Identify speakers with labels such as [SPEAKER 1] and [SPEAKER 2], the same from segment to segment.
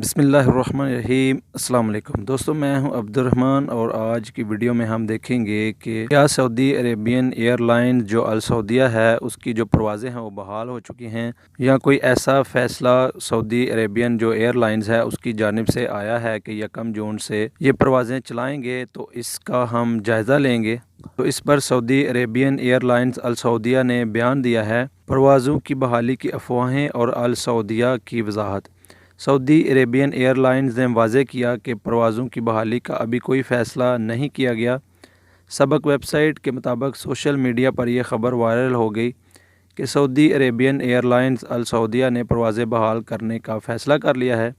[SPEAKER 1] بسم اللہ الرحمن الرحیم۔ السلام علیکم دوستو، میں ہوں عبد الرحمن اور آج کی ویڈیو میں ہم دیکھیں گے کہ کیا سعودی عربین ایئر لائن جو السعودیہ ہے اس کی جو پروازیں ہیں وہ بحال ہو چکی ہیں، یا کوئی ایسا فیصلہ سعودی عربین جو ایئر لائنز ہے اس کی جانب سے آیا ہے کہ 1 جون سے یہ پروازیں چلائیں گے، تو اس کا ہم جائزہ لیں گے۔ تو اس پر سعودی عربین ایئر لائنز السعودیہ نے بیان دیا ہے۔ پروازوں کی بحالی کی افواہیں اور السعودیہ کی وضاحت۔ سعودی عربین ایئر لائنز نے واضح کیا کہ پروازوں کی بحالی کا ابھی کوئی فیصلہ نہیں کیا گیا۔ سابق ویب سائٹ کے مطابق سوشل میڈیا پر یہ خبر وائرل ہو گئی کہ سعودی عربین ایئر لائنز السعودیہ نے پروازیں بحال کرنے کا فیصلہ کر لیا ہے۔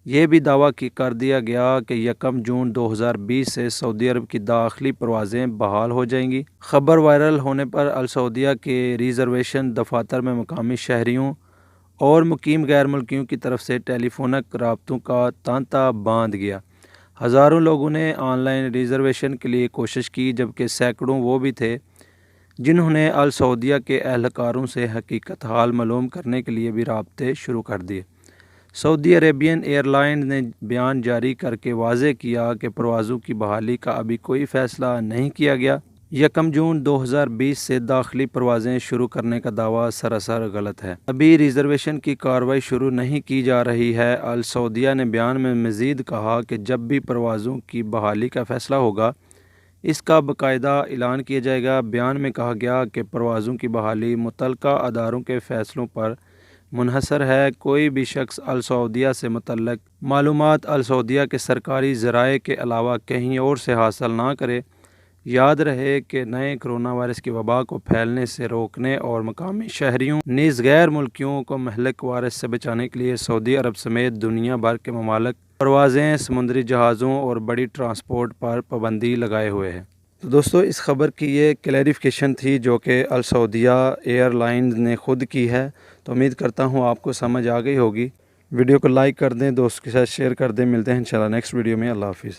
[SPEAKER 1] یہ بھی دعویٰ کر دیا گیا کہ 1 جون 2020 سے سعودی عرب کی داخلی پروازیں بحال ہو جائیں گی۔ خبر وائرل ہونے پر السعودیہ کے ریزرویشن دفاتر میں مقامی شہریوں اور مقیم غیر ملکیوں کی طرف سے ٹیلی فونک رابطوں کا تانتا باندھ گیا۔ ہزاروں لوگوں نے آن لائن ریزرویشن کے لیے کوشش کی، جبکہ سینکڑوں وہ بھی تھے جنہوں نے السعودیہ کے اہلکاروں سے حقیقت حال معلوم کرنے کے لیے بھی رابطے شروع کر دیے۔ سعودی عربین ایئر لائنز نے بیان جاری کر کے واضح کیا کہ پروازوں کی بحالی کا ابھی کوئی فیصلہ نہیں کیا گیا۔ 1 جون 2020 سے داخلی پروازیں شروع کرنے کا دعویٰ سراسر غلط ہے۔ ابھی ریزرویشن کی کارروائی شروع نہیں کی جا رہی ہے۔ السعودیہ نے بیان میں مزید کہا کہ جب بھی پروازوں کی بحالی کا فیصلہ ہوگا، اس کا باقاعدہ اعلان کیا جائے گا۔ بیان میں کہا گیا کہ پروازوں کی بحالی متعلقہ اداروں کے فیصلوں پر منحصر ہے۔ کوئی بھی شخص السعودیہ سے متعلق معلومات السعودیہ کے سرکاری ذرائع کے علاوہ کہیں اور سے حاصل نہ کرے۔ یاد رہے کہ نئے کرونا وائرس کی وبا کو پھیلنے سے روکنے اور مقامی شہریوں نیز غیر ملکیوں کو مہلک وائرس سے بچانے کے لیے سعودی عرب سمیت دنیا بھر کے ممالک پروازیں، سمندری جہازوں اور بڑی ٹرانسپورٹ پر پابندی لگائے ہوئے ہیں۔ تو دوستو، اس خبر کی یہ کلیریفیکیشن تھی جو کہ السعودیہ ایئر لائنز نے خود کی ہے۔ تو امید کرتا ہوں آپ کو سمجھ آ گئی ہوگی۔ ویڈیو کو لائک کر دیں، دوست کے ساتھ شیئر کر دیں۔ ملتے ہیں انشاءاللہ نیکسٹ ویڈیو میں۔ اللہ حافظ۔